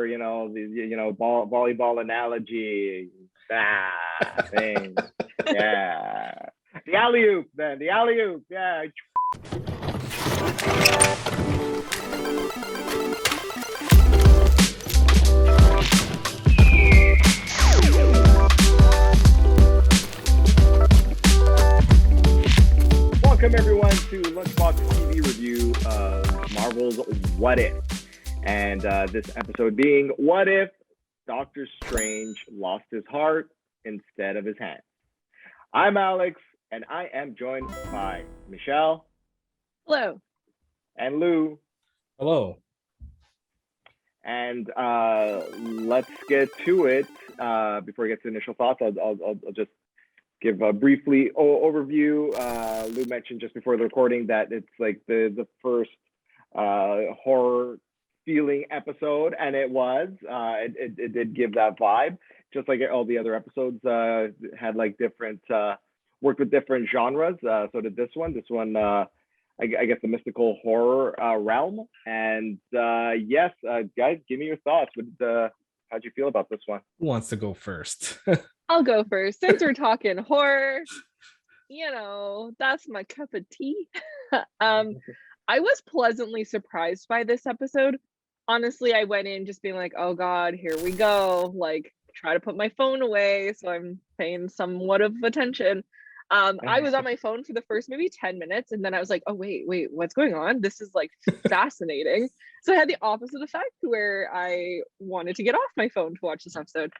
your, volleyball analogy. Thing. Yeah. The alley-oop, then. The alley-oop. Yeah. Welcome, everyone, to Lunchbox TV review of Marvel's What If. And this episode being, what if Doctor Strange lost his heart instead of his hand? I'm Alex, and I am joined by Michelle. Hello. And Lou. Hello. And let's get to it. Before we get to initial thoughts, I'll just give a briefly overview. Lou mentioned just before the recording that it's like the first horror feeling episode, and it was. It did give that vibe, just like all the other episodes had like different worked with different genres. So did this one. This one, I guess, the mystical horror realm. And yes, guys, give me your thoughts. How'd you feel about this one? Who wants to go first? I'll go first. Since we're talking horror, that's my cup of tea. I was pleasantly surprised by this episode. Honestly, I went in just being like, oh God, here we go. Like, try to put my phone away, so I'm paying somewhat of attention. I was on my phone for the first maybe 10 minutes, and then I was like, oh, wait, what's going on? This is like fascinating. So I had the opposite effect where I wanted to get off my phone to watch this episode.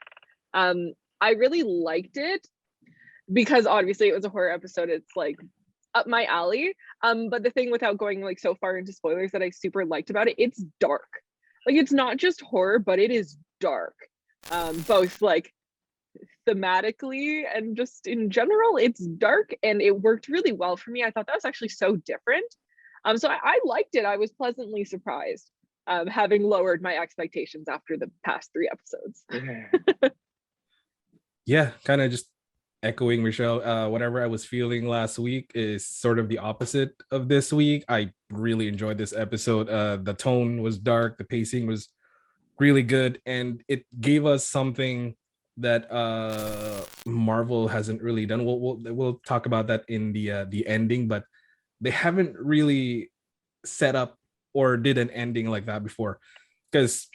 I really liked it because obviously it was a horror episode. It's like up my alley. But the thing, without going like so far into spoilers, that I super liked about it, it's dark. Like, it's not just horror, but it is dark. Both like thematically and just in general, it's dark, and it worked really well for me. I thought that was actually so different. So I liked it. I was pleasantly surprised, having lowered my expectations after the past 3 episodes. Yeah, kind of just echoing Michelle. Whatever I was feeling last week is sort of the opposite of this week. I really enjoyed this episode. The tone was dark, the pacing was really good, and it gave us something that Marvel hasn't really done. We'll talk about that in the ending, but they haven't really set up or did an ending like that before. Because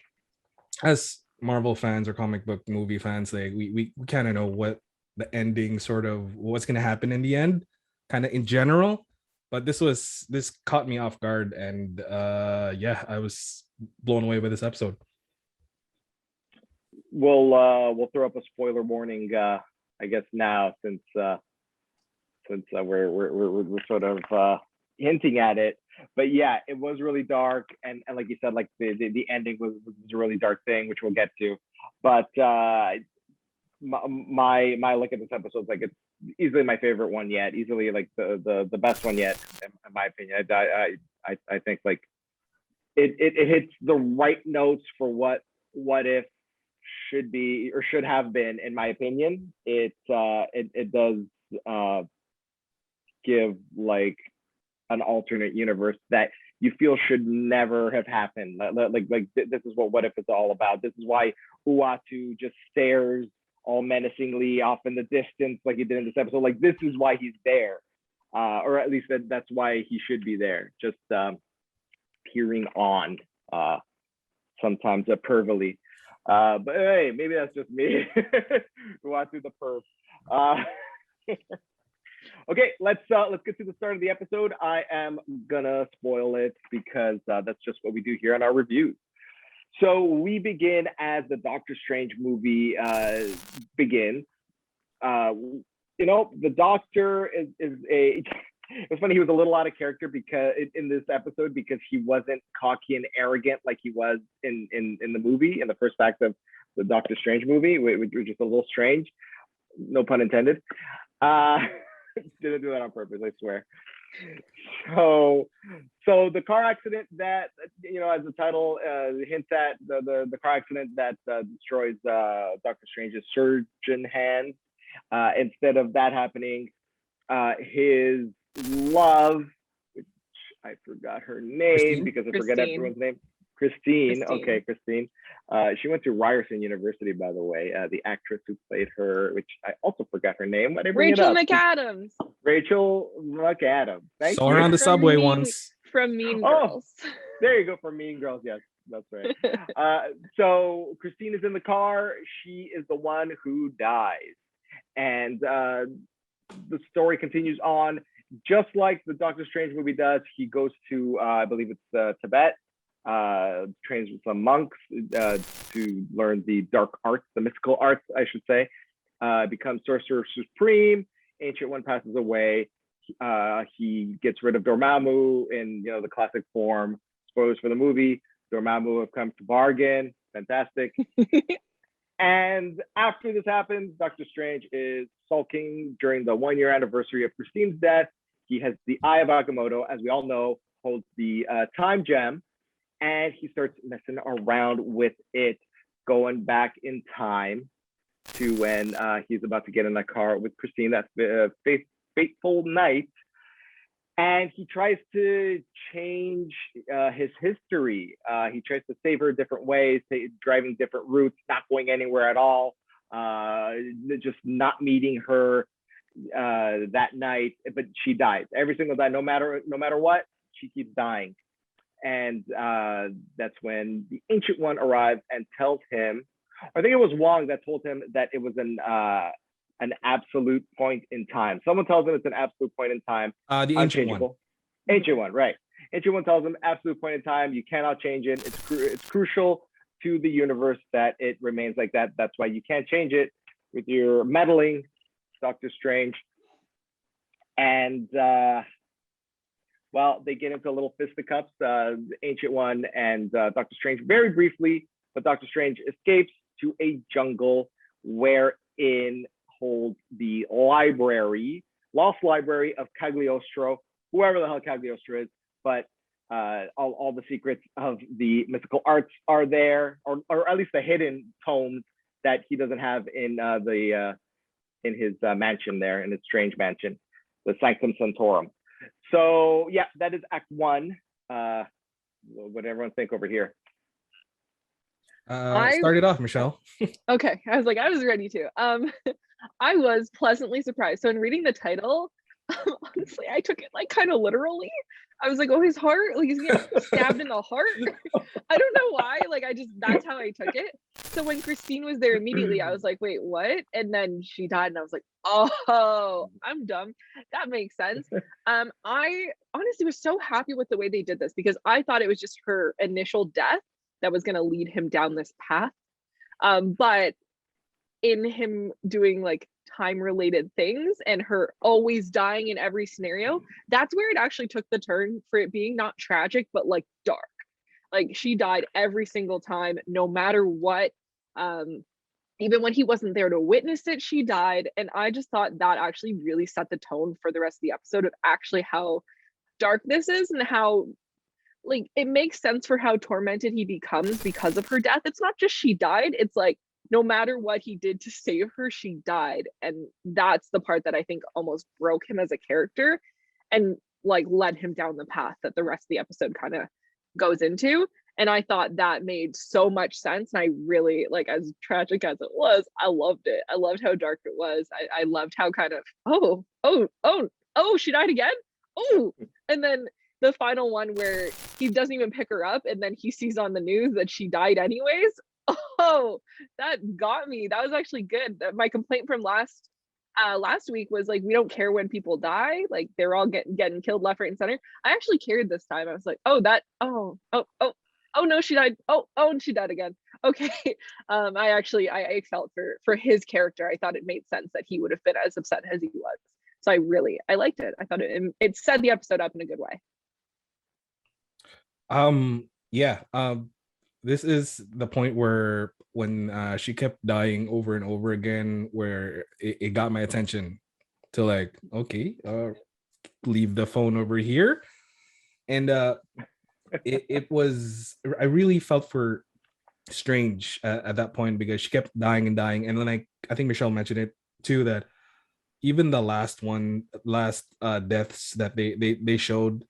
as Marvel fans or comic book movie fans, like we kind of know what the ending, sort of what's going to happen in the end, kind of in general. But this caught me off guard, and yeah, I was blown away by this episode. We'll throw up a spoiler warning, I guess, now, since we're sort of hinting at it. But yeah, it was really dark, and like you said, like the ending was a really dark thing, which we'll get to. But my look at this episode is like, it's easily my favorite one yet, easily like the best one yet, in my opinion. I think like it hits the right notes for what if should be or should have been, in my opinion. It does give like an alternate universe that you feel should never have happened. Like this is what if is all about. This is why Uatu just stares all menacingly off in the distance like he did in this episode. Like, this is why he's there, or at least that's why he should be there, just peering on, sometimes pervily. But hey, maybe that's just me. Uatu the perv. Okay, let's get to the start of the episode. I am gonna spoil it because that's just what we do here on our reviews. So we begin as the Doctor Strange movie begins. The Doctor is a. It's funny, he was a little out of character because in this episode, because he wasn't cocky and arrogant like he was in the movie, in the first act of the Doctor Strange movie, which was just a little strange. No pun intended. Didn't do that on purpose, I swear. So the car accident that, as the title hints at, the car accident that destroys Doctor Strange's surgeon hand. Instead of that happening, his love, which I forgot her name because I forget everyone's name. Christine. Okay, Christine. She went to Ryerson University, by the way. The actress who played her, which I also forgot her name. Why did I bring Rachel it up? McAdams. Rachel McAdams. Thank Saw you. her on the From subway Mean- once. From Mean Oh. Girls. There you go, for Mean Girls. Yes, that's right. So Christine is in the car. She is the one who dies. And the story continues on. Just like the Doctor Strange movie does, he goes to, I believe it's Tibet, trains with some monks to learn the dark arts, the mystical arts, I should say. Becomes Sorcerer Supreme. Ancient One passes away. He gets rid of Dormammu in the classic form. Spoilers for the movie. Dormammu have come to bargain. Fantastic. And after this happens, Doctor Strange is sulking during the 1 year anniversary of Christine's death. He has the Eye of Agamotto, as we all know, holds the time gem, and he starts messing around with it, going back in time to when he's about to get in the car with Christine that fateful night. And he tries to change his history. He tries to save her different ways, driving different routes, not going anywhere at all, just not meeting her that night. But she dies every single day, no matter what. She keeps dying, and that's when the Ancient One arrives and tells him. I think it was Wong that told him that it was an absolute point in time. Someone tells him it's an absolute point in time. The Ancient One. Ancient One, right. Ancient One tells him absolute point in time. You cannot change it. It's crucial to the universe that it remains like that. That's why you can't change it with your meddling, Doctor Strange. And, well, they get into a little fisticuffs, the Ancient One and Doctor Strange, very briefly, but Doctor Strange escapes to a jungle wherein holds the library, lost library of Cagliostro, whoever the hell Cagliostro is, but all the secrets of the mystical arts are there, or at least the hidden tomes that he doesn't have in his mansion there, in his strange mansion, the Sanctum Sanctorum. So yeah, that is Act 1. What did everyone think over here? Start it off, Michelle. Okay, I was ready to. I was pleasantly surprised. So in reading the title, honestly, I took it like kind of literally. I was like, oh, his heart, like he's getting stabbed in the heart. I don't know why, like that's how I took it. So when Christine was there immediately, I was like, wait, what? And then she died and I was like, oh, I'm dumb. That makes sense. I honestly was so happy with the way they did this because I thought it was just her initial death that was going to lead him down this path. But in him doing like time related things and her always dying in every scenario, that's where it actually took the turn for it being not tragic, but like dark. Like she died every single time, no matter what. Even when he wasn't there to witness it, she died. And I just thought that actually really set the tone for the rest of the episode of actually how dark this is and how like it makes sense for how tormented he becomes because of her death. It's not just she died, it's like no matter what he did to save her, she died. And that's the part that I think almost broke him as a character and like led him down the path that the rest of the episode kind of goes into. And I thought that made so much sense. And I really, like, as tragic as it was, I loved it. I loved how dark it was. I loved how kind of, oh, she died again? Oh, and then the final one where he doesn't even pick her up and then he sees on the news that she died anyways. Oh, that got me. That was actually good. My complaint from last week was like, we don't care when people die, like they're all getting killed left, right, and center. I actually cared this time. I was like, oh no, she died. And she died again. Okay. I felt for his character. I thought it made sense that he would have been as upset as he was. So I liked it. I thought it set the episode up in a good way. This is the point where when she kept dying over and over again, where it got my attention to like, okay, leave the phone over here. And it was, I really felt for Strange at that point because she kept dying and dying. And then I think Michelle mentioned it too, that even the last deaths that they showed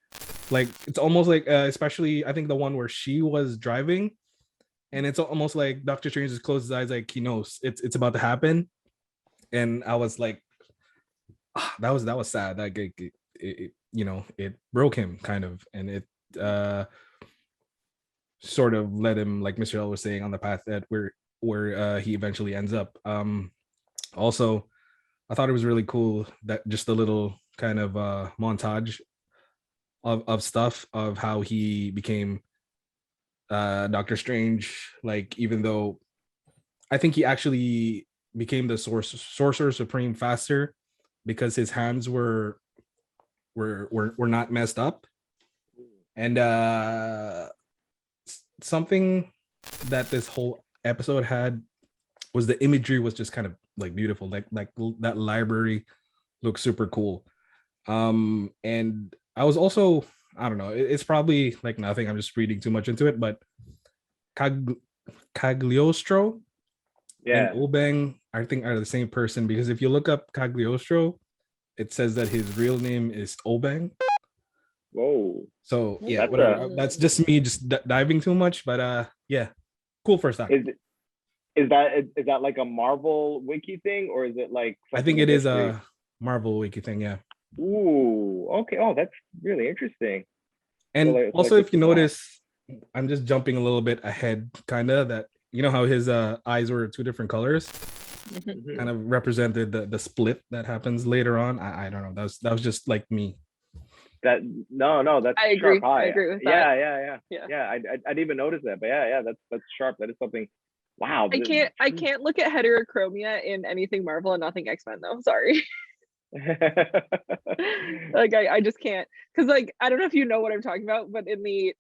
Like it's almost like, especially I think the one where she was driving, and it's almost like Doctor Strange just closed his eyes, like he knows it's about to happen. And I was like, that was sad. Like it broke him kind of, and it sort of led him, like Mr. L was saying, on the path that where he eventually ends up. Also, I thought it was really cool that just a little kind of montage of stuff of how he became Doctor Strange. Like, even though I think he actually became the sorcerer supreme faster because his hands were not messed up. And something that this whole episode had was the imagery was just kind of like beautiful. Like that library looks super cool. And I was also, I don't know, it's probably like nothing, I'm just reading too much into it, but Cagliostro and Obeng, I think, are the same person, because if you look up Cagliostro, it says that his real name is Obeng. Whoa. So yeah, whatever. That's just me just diving too much, but yeah, cool first time. Is that like a Marvel wiki thing, or is it like? I think it is a Marvel wiki thing. Yeah. Ooh. Okay. Oh, that's really interesting. And so also, if you notice, I'm just jumping a little bit ahead, kind of, that you know how his eyes were two different colors, kind of represented the split that happens later on. I don't know. That was just like me. That's I agree. sharp eye. I agree with that. Yeah. I didn't even notice that, but yeah, that's sharp. That is something. Wow. I can't look at heterochromia in anything Marvel and nothing X-Men though. Sorry. Like I just can't, because like I don't know if you know what I'm talking about, but in the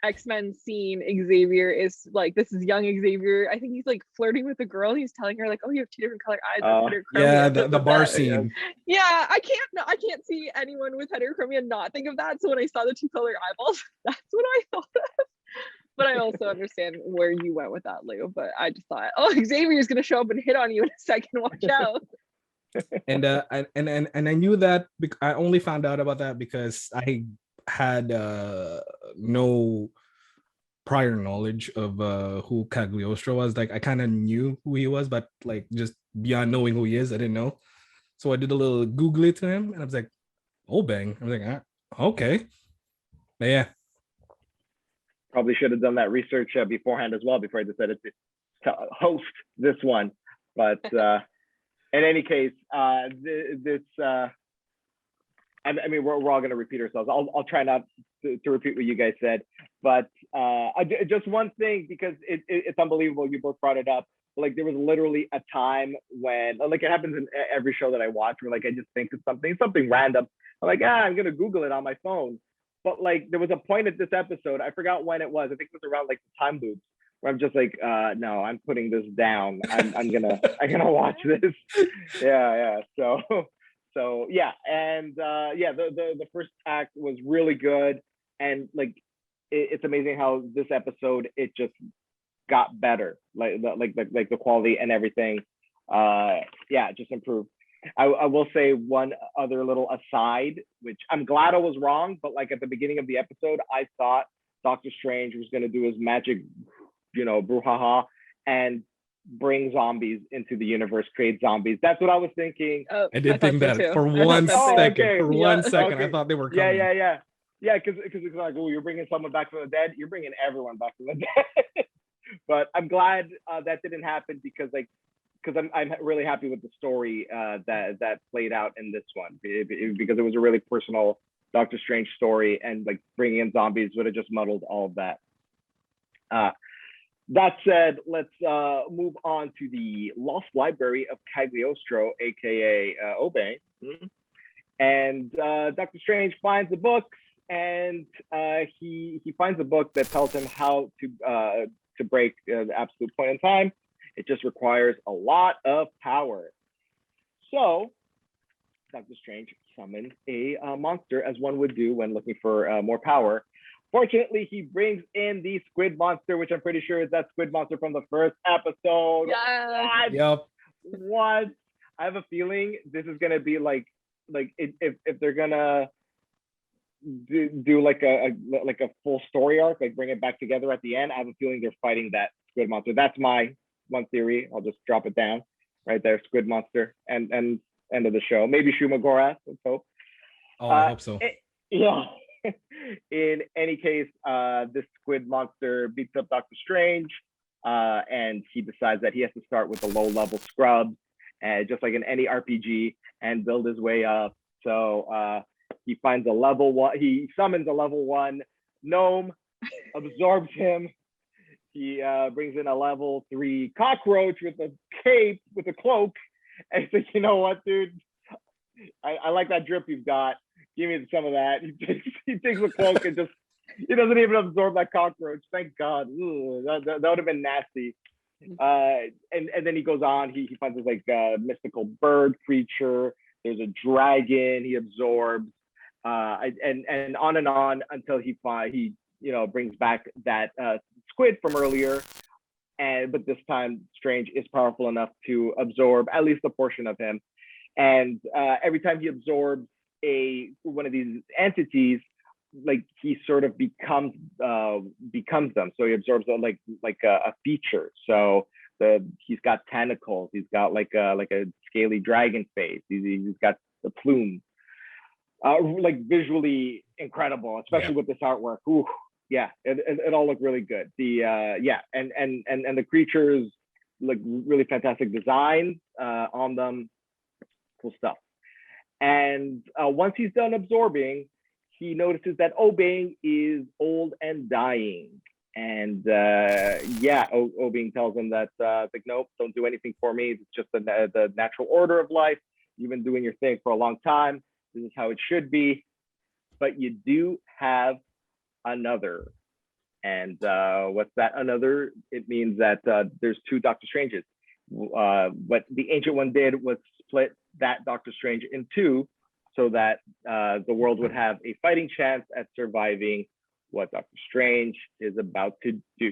X-Men scene, Xavier is like, this is young Xavier, I think he's like flirting with a girl, he's telling her like, oh, you have two different color eyes. Yeah, the bar scene. Yeah, I can't see anyone with heterochromia not think of that. So when I saw the two color eyeballs, that's what I thought of. But I also understand where you went with that, Lou. But I just thought, oh, Xavier's gonna show up and hit on you in a second. Watch out. And I knew that. I only found out about that because I had no prior knowledge of who Cagliostro was. Like I kind of knew who he was, but like just beyond knowing who he is, I didn't know. So I did a little googly to him, and I was like, "Oh, bang!" I was like, "Okay." But yeah. Probably should have done that research beforehand as well before I decided to host this one. But in any case, this I mean, we're all going to repeat ourselves. I'll try not to repeat what you guys said, but just one thing, because it's unbelievable. You both brought it up. Like there was literally a time when, like, it happens in every show that I watch, where like I just think of something random. I'm like, I'm gonna Google it on my phone. But like there was a point at this episode, I forgot when it was. I think it was around like the time loops, where I'm just like, no, I'm putting this down. I'm gonna watch this. Yeah. So yeah, and the first act was really good, and like it's amazing how this episode it just got better, like the quality and everything. It just improved. I will say one other little aside, which I'm glad I was wrong, but like at the beginning of the episode, I thought Doctor Strange was going to do his magic, brouhaha, and bring zombies into the universe, create zombies. That's what I was thinking. I did think that for 1 second. Okay. For 1 second, okay. I thought they were coming. Yeah, because it's like, oh, you're bringing someone back from the dead. You're bringing everyone back from the dead. But I'm glad that didn't happen, because I'm really happy with the story that played out in this one, because it was a really personal Doctor Strange story, and like bringing in zombies would have just muddled all of that. That said, let's move on to the Lost Library of Cagliostro, aka Obey. And Doctor Strange finds the books, and he finds a book that tells him how to break the absolute point in time. It just requires a lot of power. So Doctor Strange summons a monster, as one would do when looking for more power. Fortunately, he brings in the squid monster, which I'm pretty sure is that squid monster from the first episode. Yeah. Yep. What? I have a feeling this is gonna be like if they're gonna do like a full story arc, like bring it back together at the end. I have a feeling they're fighting that squid monster. That's my one theory. I'll just drop it down right there. Squid monster and end of the show. Maybe Shumagorath. Let's hope. Oh, I hope so. Yeah. In any case, this squid monster beats up Doctor Strange, and he decides that he has to start with the low-level scrubs, just like in any RPG, and build his way up. So he finds a level one. He summons a level one gnome, absorbs him. He brings in a level 3 cockroach with a cape, with a cloak, and he's like, you know what, dude? I like that drip you've got. Give me some of that. He takes the cloak and he doesn't even absorb that cockroach. Thank God. Ooh, that would have been nasty. And then he goes on. He finds this like mystical bird creature. There's a dragon he absorbs, and on until he brings back that squid from earlier. But this time, Strange is powerful enough to absorb at least a portion of him. And every time he absorbs one of these entities, like he sort of becomes them. So he absorbs like a feature. So he's got tentacles. He's got like a scaly dragon face. He's got the plume. Like visually incredible, especially with this artwork. Ooh, yeah, it all looked really good. And the creatures, like really fantastic design on them. Cool stuff. And once he's done absorbing, he notices that Obeng is old and dying. And Obeng tells him that, like, nope, don't do anything for me. It's just the natural order of life. You've been doing your thing for a long time. This is how it should be. But you do have another. And what's that another? It means that there's 2 Doctor Stranges. What the Ancient One did was split that Doctor Strange in 2 so that the world would have a fighting chance at surviving what Doctor Strange is about to do.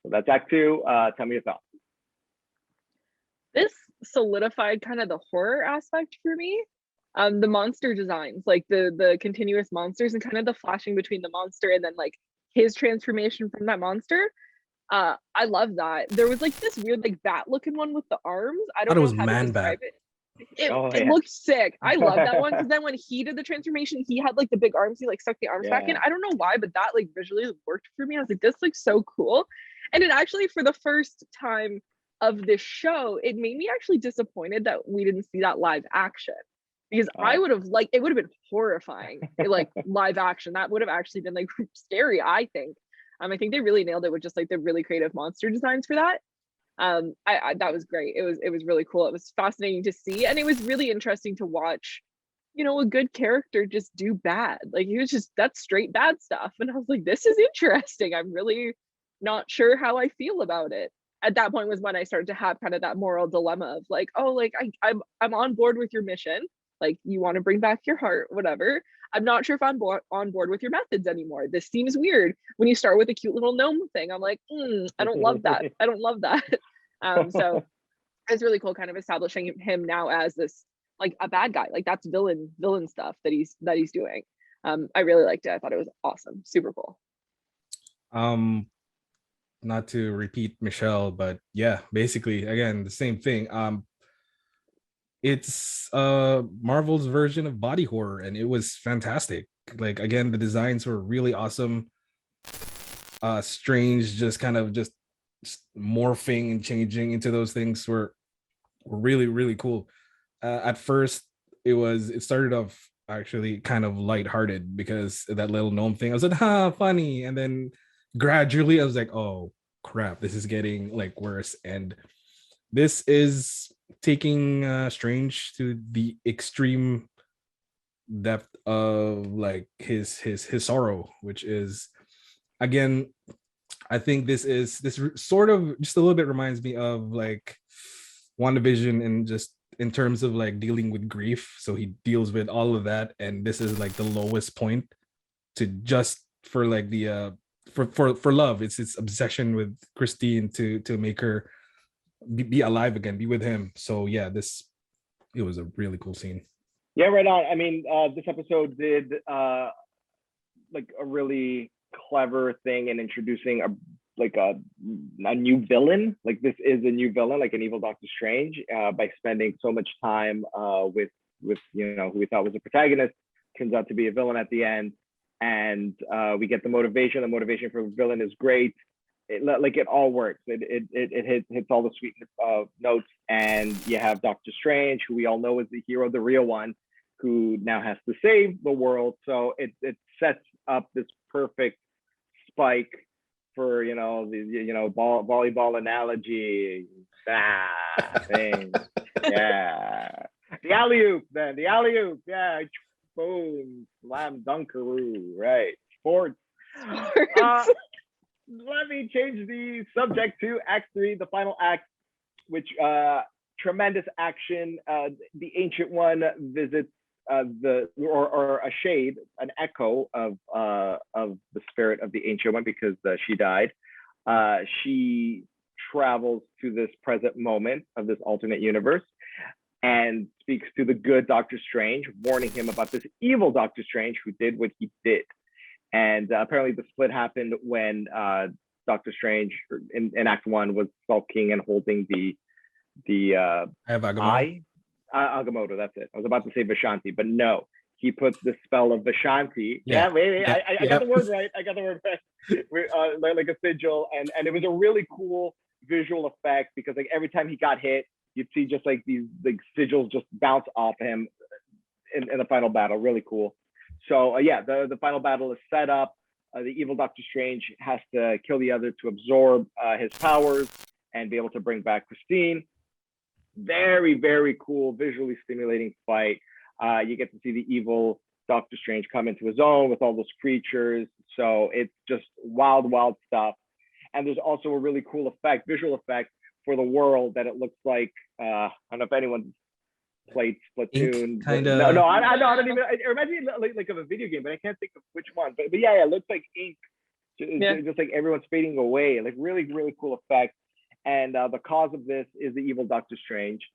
So that's Act 2. Tell me your thoughts. This solidified kind of the horror aspect for me. The monster designs, like the continuous monsters and kind of the flashing between the monster and then like his transformation from that monster. I love that. There was like this weird like bat looking one with the arms. I don't know how to describe it. It looked sick. I love that one because then when he did the transformation, he had like the big arms. He like stuck the arms back in. I don't know why, but that like visually worked for me. I was like, this looks so cool. And it actually, for the first time of this show, it made me actually disappointed that we didn't see that live action, because I would have liked, it would have been horrifying, like live action. That would have actually been like scary, I think. I think they really nailed it with just like the really creative monster designs for that. That was great. It was really cool. It was fascinating to see, and it was really interesting to watch, a good character just do bad. Like he was just, that's straight bad stuff. And I was like, this is interesting. I'm really not sure how I feel about it. At that point was when I started to have kind of that moral dilemma of like, oh, like I'm on board with your mission. Like you want to bring back your heart, whatever. I'm not sure if I'm on board with your methods anymore. This seems weird. When you start with a cute little gnome thing, I'm like, I don't love that. I don't love that. So it's really cool kind of establishing him now as this, like a bad guy. Like that's villain stuff that he's doing. I really liked it. I thought it was awesome. Super cool. Not to repeat Michelle, but yeah, basically, again, the same thing. It's Marvel's version of body horror, and it was fantastic. Like again, the designs were really awesome. Strange just kind of just morphing and changing into those things were really, really cool. At first it started off actually kind of lighthearted because that little gnome thing. I was like, funny, and then gradually I was like, oh crap, this is getting like worse. And this is taking Strange to the extreme depth of like his sorrow, which is, again, I think this sort of just a little bit reminds me of like WandaVision, and just in terms of like dealing with grief. So he deals with all of that, and this is like the lowest point to just for like the for love. It's its obsession with Christine to make her be alive again, be with him. So yeah, it was a really cool scene. Yeah, right on. I mean, this episode did like a really clever thing in introducing a new villain. Like this is a new villain, like an evil Doctor Strange, by spending so much time with who we thought was a protagonist, turns out to be a villain at the end, and we get the motivation. The motivation for the villain is great. It all works. It hits all the sweet notes, and you have Doctor Strange, who we all know is the hero, the real one, who now has to save the world. So it sets up this perfect spike for the volleyball analogy. Thing. Yeah. The alley-oop, then the alley-oop, yeah, boom, slam dunkaroo, right? Sports. Let me change the subject to Act 3, the final act, which tremendous action. The Ancient One visits or a shade, an echo of the spirit of the Ancient One, because she died. She travels to this present moment of this alternate universe and speaks to the good Doctor Strange, warning him about this evil Doctor Strange who did what he did. And apparently the split happened when Doctor Strange in Act 1 was sulking and holding the eye. Agamotto, that's it. I was about to say Vishanti, but no. He puts the spell of Vishanti. I got the word right. Like a sigil, and it was a really cool visual effect, because like every time he got hit, you'd see just like these like sigils just bounce off him in the final battle. Really cool. So the final battle is set up. The evil Doctor Strange has to kill the other to absorb his powers and be able to bring back Christine. Very, very cool, visually stimulating fight. You get to see the evil Doctor Strange come into his own with all those creatures. So it's just wild, wild stuff. And there's also a really cool visual effect for the world, that it looks like, I don't know if anyone's played Splatoon. Kind of. No, I don't even. It reminds me like of a video game, but I can't think of which one. But yeah, it looks like ink. Just like everyone's fading away. Like really, really cool effect. And the cause of this is the evil Doctor Strange.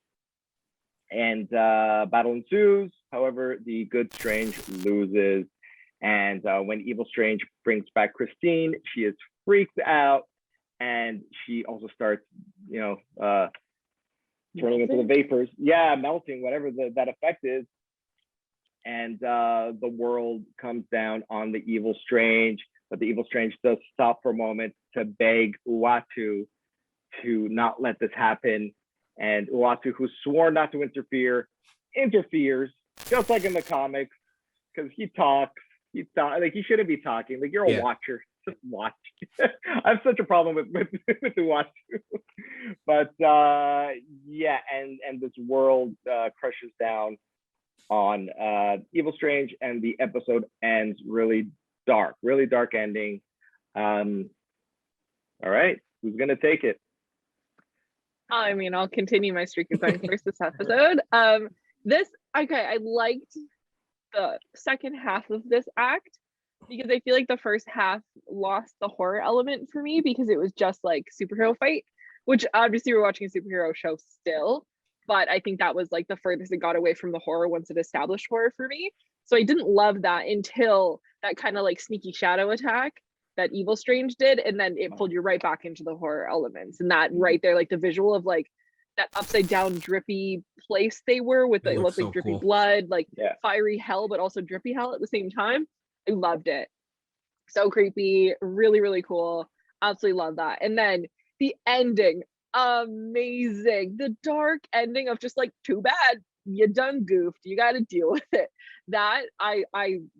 And battle ensues. However, the good Strange loses. And when evil Strange brings back Christine, she is freaked out, and she also starts, turning into the vapors. Yeah, melting, whatever that effect is. And the world comes down on the evil Strange, but the evil Strange does stop for a moment to beg Uatu to not let this happen. And Uatu, who swore not to interfere, interferes, just like in the comics, because he talks. Like he shouldn't be talking. Like you're a watcher. Just watch. I have such a problem with Uatu. But and this world crushes down on Evil Strange, and the episode ends really dark ending. All right, who's gonna take it? I mean, I'll continue my streak of going first this episode. I liked the second half of this act, because I feel like the first half lost the horror element for me, because it was just like superhero fight, which obviously we're watching a superhero show still, but I think that was like the furthest it got away from the horror once it established horror for me. So I didn't love that until that kind of like sneaky shadow attack that Evil Strange did, and then it pulled you right back into the horror elements. And that right there, like the visual of like that upside down drippy place they were with, it looked like drippy blood, like fiery hell, but also drippy hell at the same time. I loved it. So creepy, really, really cool. Absolutely love that. And then the ending, amazing. The dark ending of just like, too bad, you done goofed, you got to deal with it. That I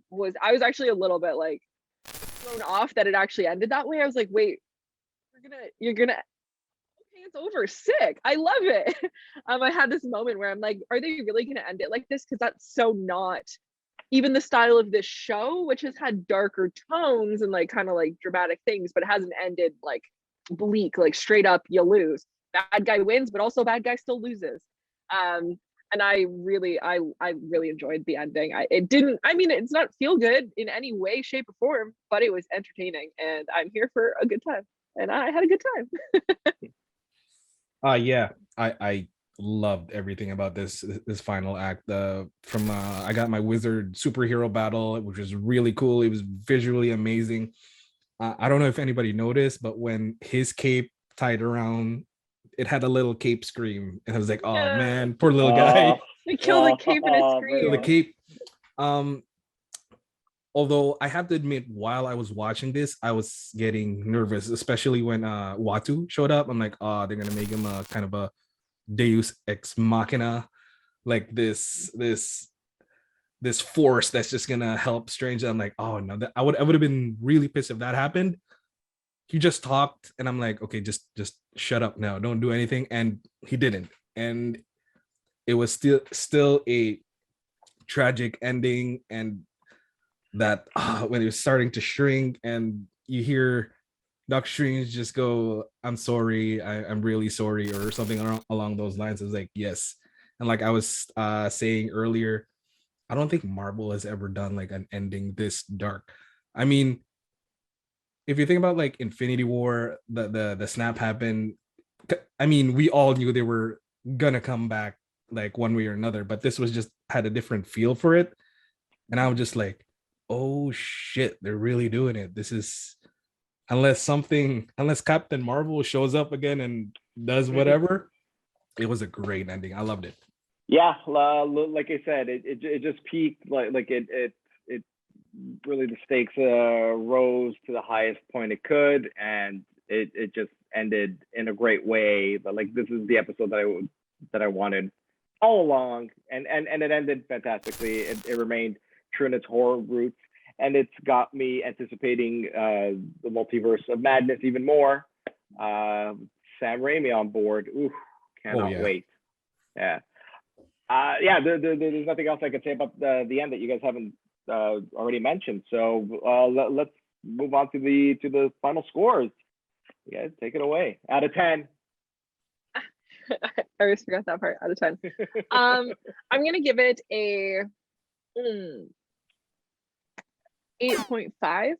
was actually a little bit like thrown off that it actually ended that way. I was like, wait, you're gonna okay, it's over. Sick. I love it. I had this moment where I'm like, are they really gonna end it like this? Because that's so not even the style of this show, which has had darker tones and like kind of like dramatic things, but it hasn't ended like bleak, like straight up you lose. Bad guy wins, but also bad guy still loses. And I really enjoyed the ending. It's not feel good in any way, shape, or form, but it was entertaining, and I'm here for a good time. And I had a good time. I loved everything about this final act. From I got my wizard superhero battle, which was really cool. It was visually amazing. I don't know if anybody noticed, but when his cape tied around, it had a little cape scream, and I was like, "Oh Yeah. man, poor little guy." They killed the cape in his Oh, screen. So the cape. Although I have to admit, while I was watching this, I was getting nervous, especially when Watu showed up. I'm like, oh, they're gonna make him a kind of a Deus ex machina, like this force that's just gonna help Strange. I'm like, oh no, I would have been really pissed if that happened. He just talked, and I'm like, okay, just shut up now, don't do anything, and he didn't, and it was still a tragic ending, and that when it was starting to shrink, and you hear Doctor Strange just go, "I'm sorry, I'm really sorry," or something along those lines. I was like, yes, and like I was saying earlier, I don't think Marvel has ever done like an ending this dark. I mean, if you think about like Infinity War, the snap happened. I mean, we all knew they were gonna come back like one way or another, but this was just had a different feel for it, and I was just like, oh shit, they're really doing it. This is unless Captain Marvel shows up again and does whatever. It was a great ending. I loved it. Yeah, like I said, it just peaked. Like it really, the stakes rose to the highest point it could, and it just ended in a great way. But like, this is the episode that I wanted all along, and it ended fantastically. It remained true in its horror roots, and it's got me anticipating the multiverse of madness even more. Sam Raimi on board. Ooh, cannot wait. Yeah. Yeah, there's nothing else I could say about the end that you guys haven't already mentioned. So let's move on to the final scores. You guys, take it away. Out of 10. I always forgot that part. Out of 10. I'm gonna give it a 8.5.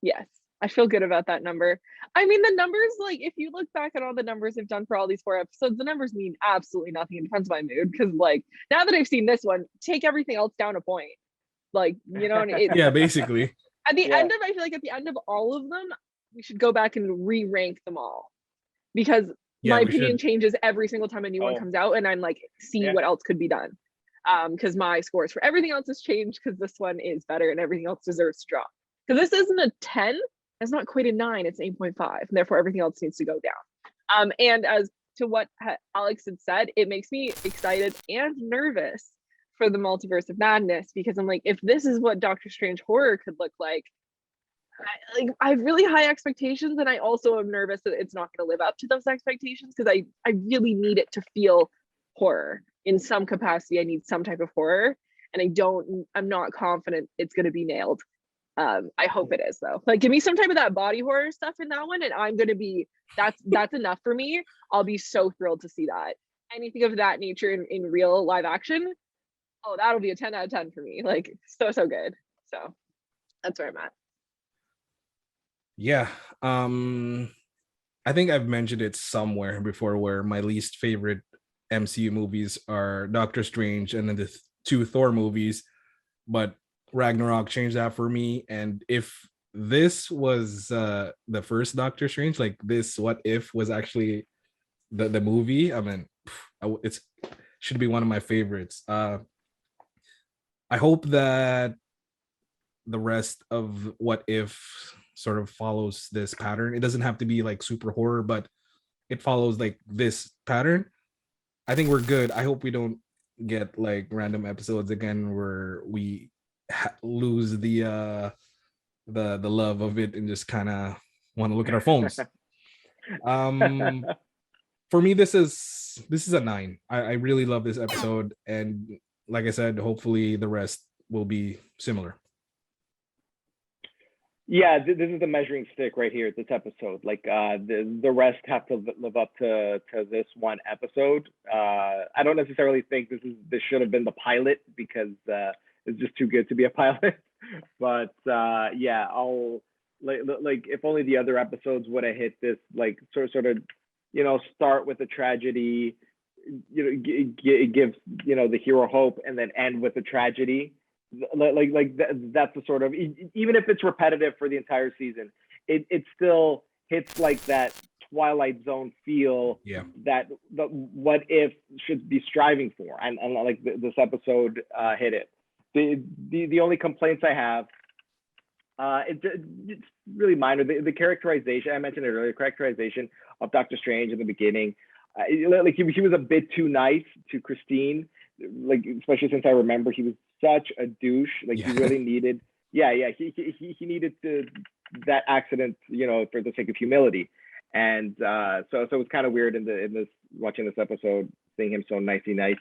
Yes, I feel good about that number. I mean, the numbers, like, if you look back at all the numbers I've done for all these 4 episodes, the numbers mean absolutely nothing. It depends on my mood. Because, like, now that I've seen this one, take everything else down a point. Like, you know, and Yeah, basically. At the end of, I feel like at the end of all of them, we should go back and re-rank them all. Because my opinion changes every single time a new one comes out, and I'm like, see what else could be done. Because my scores for everything else has changed because this one is better and everything else deserves to drop. Because this isn't a 10, it's not quite a 9, it's 8.5, and therefore everything else needs to go down. And as to what Alex had said, it makes me excited and nervous for the multiverse of madness, because I'm like, if this is what Doctor Strange horror could look like, I have really high expectations, and I also am nervous that it's not going to live up to those expectations, because I really need it to feel horror in some capacity. I need some type of horror, and I'm not confident it's going to be nailed. I hope it is, though. Like, give me some type of that body horror stuff in that one, and I'm going to be, that's enough for me. I'll be so thrilled to see that. Anything of that nature in real live action, oh, that'll be a 10 out of 10 for me. Like, so good. So that's where I'm at. Yeah. I think I've mentioned it somewhere before, where my least favorite MCU movies are Doctor Strange and then the 2 Thor movies, but Ragnarok changed that for me. And if this was the first Doctor Strange, like this What If was actually the movie, I mean, it's should be one of my favorites. I hope that the rest of What If sort of follows this pattern. It doesn't have to be like super horror, but it follows like this pattern. I think we're good. I hope we don't get like random episodes again where we lose the love of it and just kind of want to look at our phones. For me, this is a 9. I really love this episode, and like I said, hopefully the rest will be similar. Yeah, this is the measuring stick right here. This episode, like the rest have to live up to this one episode. I don't necessarily think this should have been the pilot, because it's just too good to be a pilot. But yeah, I'll like if only the other episodes would have hit this, like sort of, you know, start with a tragedy, it gives the hero hope and then end with a tragedy. That's the sort of, even if it's repetitive for the entire season, it still hits like that Twilight Zone feel that the what if should be striving for, and like this episode hit it. The only complaints I have, it's really minor. The characterization, I mentioned it earlier, characterization of Doctor Strange in the beginning, like he was a bit too nice to Christine, like especially since I remember he was such a douche. Like he really needed, he needed that accident, for the sake of humility. And so it was kind of weird in this watching this episode, seeing him so nicey nice.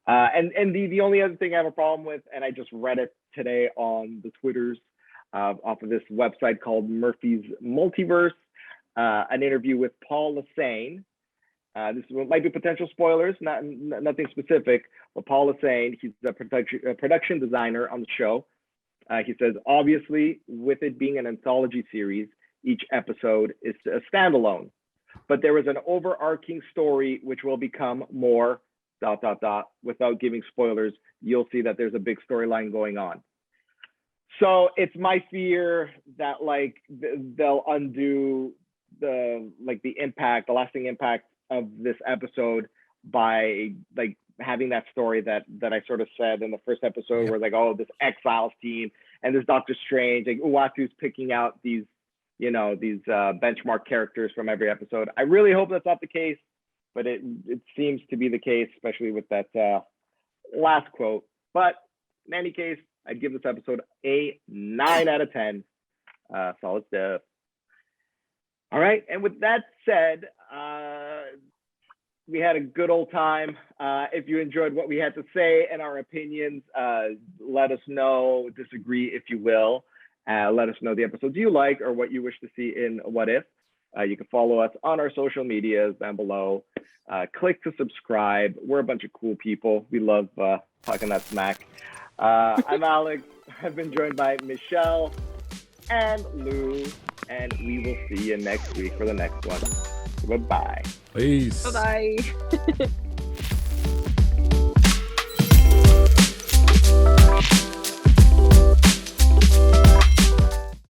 And the only other thing I have a problem with, and I just read it today on the Twitters off of this website called Murphy's Multiverse, an interview with Paul Lasane. This might be potential spoilers, nothing specific, but Paul Lasane, he's a production designer on the show. He says, obviously, with it being an anthology series, each episode is a standalone, but there is an overarching story which will become more ... Without giving spoilers, you'll see that there's a big storyline going on. So it's my fear that like they'll undo the lasting impact of this episode by like having that story that I sort of said in the first episode, where like, oh, this X-Files team and this Doctor Strange, like Uatu's picking out these benchmark characters from every episode. I really hope that's not the case, but it seems to be the case, especially with that last quote. But in any case, I'd give this episode a 9 out of 10. Solid stuff. All right, and with that said, we had a good old time. If you enjoyed what we had to say and our opinions, let us know. Disagree if you will. Let us know the episodes you like or what you wish to see in What If. You can follow us on our social medias down below. Click to subscribe. We're a bunch of cool people. We love talking that smack. I'm Alex. I've been joined by Michelle and Lou, and we will see you next week for the next one. Goodbye. Peace. Bye-bye.